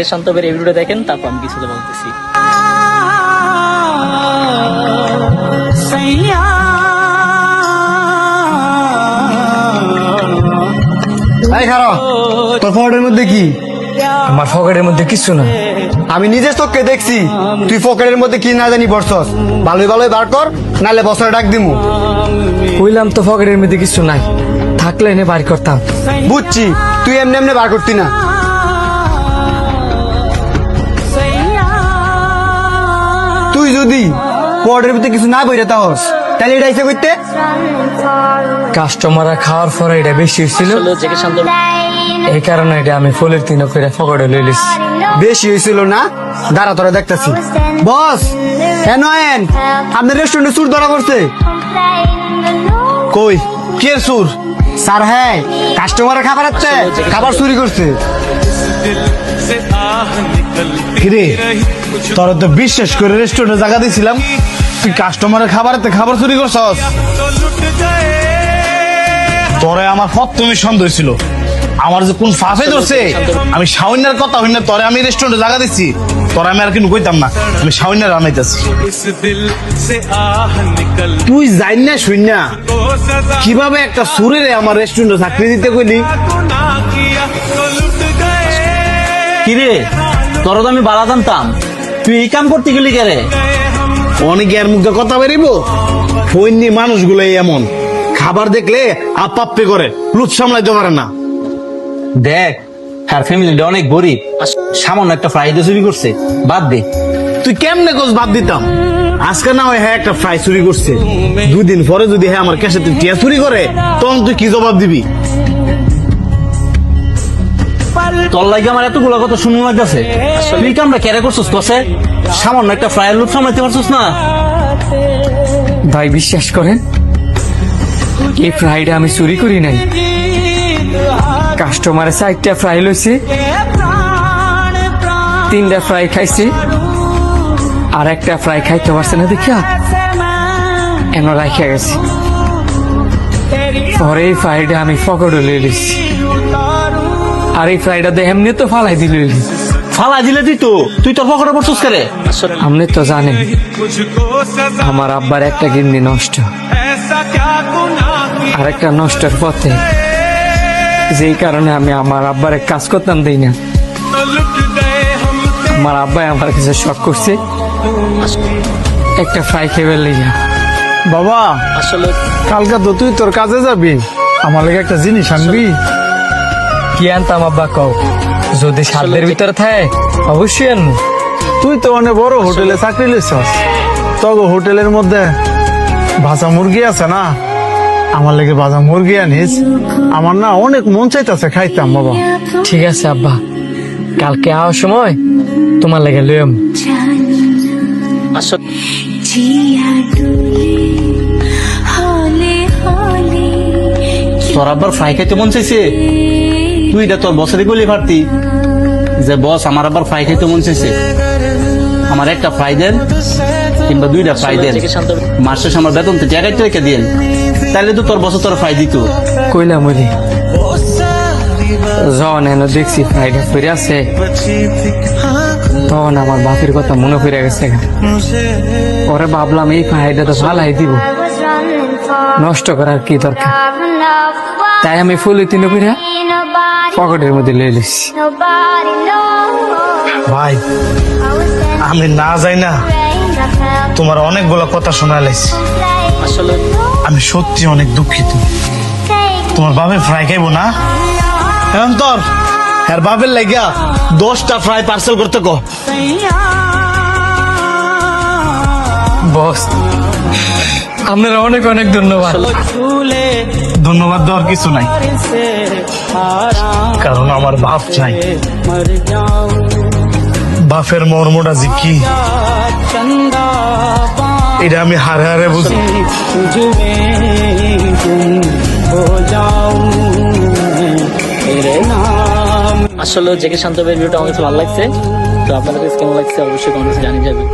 শান্ত ভাইয়ের এই ভিডিওটা দেখেন, তারপর আমি কিছু বলতেছি। তোর পকেটের মধ্যে কি? আমার পকেটের মধ্যে কিছু না। আমি নিজের চোখকে দেখছি তুই পকেটের মধ্যে কি না জানি বসছস। ভালোই ভালোই বার কর, নাহলে বছরে ডাক দিমু। কইলাম তো পকেটের মধ্যে কিছু নাই, থাকলে এনে বার করতাম। বুঝছি, তুই এমনি এমনি বার করতি না। তুই যদি পকেটের ভিতরে কিছু না বইরে তাহস, তাহলে এটা ইচ্ছে করতে। কাস্টমাররা খাওয়ার পরে এটা বেশি হয়েছিল, আসলে জেকে শান্ত এই কারণে এটা আমি ফুলের তিন করে পকেটে লই লিছি। বেশি হয়েছিল না? দাঁড়া তোরা দেখতেছি। বস এন আপনার রেস্টুরেন্টে চুর ধরা পড়ছে। কই কে সুর? স্যার হ্যাঁ, কাস্টমারের খাবার হচ্ছে, খাবার চুরি করছে। কিরে তোরা তো বিশ্বাস করে রেস্টুরেন্টে জায়গা দিয়েছিলাম, তুই কাস্টমারের খাবার চুরি করছস? তোরে আমার প্রথমে সন্দেহ ছিল, আমার যে কোন ফাফে ধরছে। আমি শাওনার কথা হই না, তোরে আমি রেস্টুরেন্টে জায়গা দিচ্ছি, তোরা আমি আর কিন্তু কইতাম না, আমি শাওনার আনাইতেছি। তুই যাই না শুন না কিভাবে একটা সুরেরে আমার রেস্টুরেন্টে চাকরি দিতে কইলি? কিরে তোর তো আমি বাড়া জানতাম, তুই এই কাম করতে গেলি কে রে? অনেকে আর মুখে কথা বেরিব। ফৈন্নি মানুষগুলো এমন, খাবার দেখলে আপাপ্পে করে, লুচ সামলাইতে পারে না। দেখ আর ফ্যামিলিটা অনেক গরিব, সামান্য একটা ফ্রাইডে চুরি করছে, বাদ দে। তুই কেমনে কোচ বাদ দিতাম? আজকে না হয় হ্যাঁ একটা ফ্রাই চুরি করছে, 2 দিন পরে যদি হ্যাঁ আমার ক্যাশে টিয়া চুরি করে, তখন তুই কি জবাব দিবি? তোর লাগে আমার এতগুলো কথা শুনে লাগতেছে। তুই কামটা কেড়ে করছিস? কসে সামান্য একটা ফ্রাইয়ের লুট সামলাইতে পারছিস না? ভাই বিশ্বাস করেন, এই ফ্রাইটা আমি চুরি করি নাই। কাস্টমারের 4টা ফ্রাই লইছে, 3টা ফ্রাই খাইছে, আর একটা ফ্রাই খাইতে পারছে না দেখিয়া এমন রাখিয়া গেছে। পরে এই ফ্রাইটা আমি পকেটে লই লিছি, আর এই ফ্রাইটা দিয়ে এমনি তো ফালাই দিল। ফালাই দিলে তুই তোর পকেটে পড়ছিস কে রে? আপনি তো জানেন আমার আব্বার একটা কিডনি নষ্ট, আর একটা নষ্টের পথে, যেই কারণে আমি আমার আব্বারে কাজ করতাম দেই না। আমার আব্বাই আমার কাছে শখ করছে একটা ফ্রাই খেয়ে লইয়া। বাবা আসলে কালকে তো তুই তোর কাজে যাবি, আমার লাগে একটা জিনিস আনবি। কি আনতাম আব্বা কও? যদি সাধ্যের ভিতরে থাকে অবশ্যই আনবো। তুই তো অনেক বড় হোটেলে চাকরি লিছস, তবে হোটেলের মধ্যে ভাজা মুরগি আছে না, আমার লেগে ভাজা মুরগি আনিস। আমার না অনেক মন চাইতেছে খাইতাম বাবা। ঠিক আছে আব্বা, কালকে আওয়ার সময় তোমার লাগে লইম। আসলে তোর আব্বার ফ্রাই খাইতে মন চাইছে, তুই এটা তোর বসেরই বলি পারতি যে বস আমার আব্বার ফ্রাই খাইতে মন চাইছে, আমার একটা ফ্রাই দেন কিংবা 2টা ফ্রাই দেন, শান্ত মাস শেষে আমার বেতন তো টাকা রেখে দিন, তাহলে তো তোর বছর তোর ফ্রাই দিত। কইলাম ওরে যখন এনে দেখছি ফ্রাইটা ফিরে আছে, তখন আমার বাপের কথা মনে পড়ে গেছে। ওরে ভাবলাম এই ফ্রাইটা তো ভালাই দিব, নষ্ট করার কি দরকার। তাই আমি ফুলে তিন করে পকেটের মধ্যে লয়ে লিছি। ভাই আমি না যাই না, তোমার অনেকগুলো কথা শোনালাইছি। আসলে আমি সত্যি অনেক দুঃখিত। তোমার বাপে ফ্রাই খাইবো না, এখন তোর আর বাপের লাগিয়া 10টা ফ্রাই পার্সেল করতে কো। বস আপনারা অনেক অনেক ধন্যবাদ। ধন্যবাদ দেওয়ার কিছু নাই, কারণ আমার বাপ চাই। বাপের মর্মটা যে কি এটা আমি হারে হারে বুঝি। আসলে জেকে শান্ত ভাইয়ের ভিডিওটা আমার কাছে ভালো লাগছে। তো আপনাদের কাছে কেমন লাগছে অবশ্যই কমেন্টে জানিয়ে যাবেন।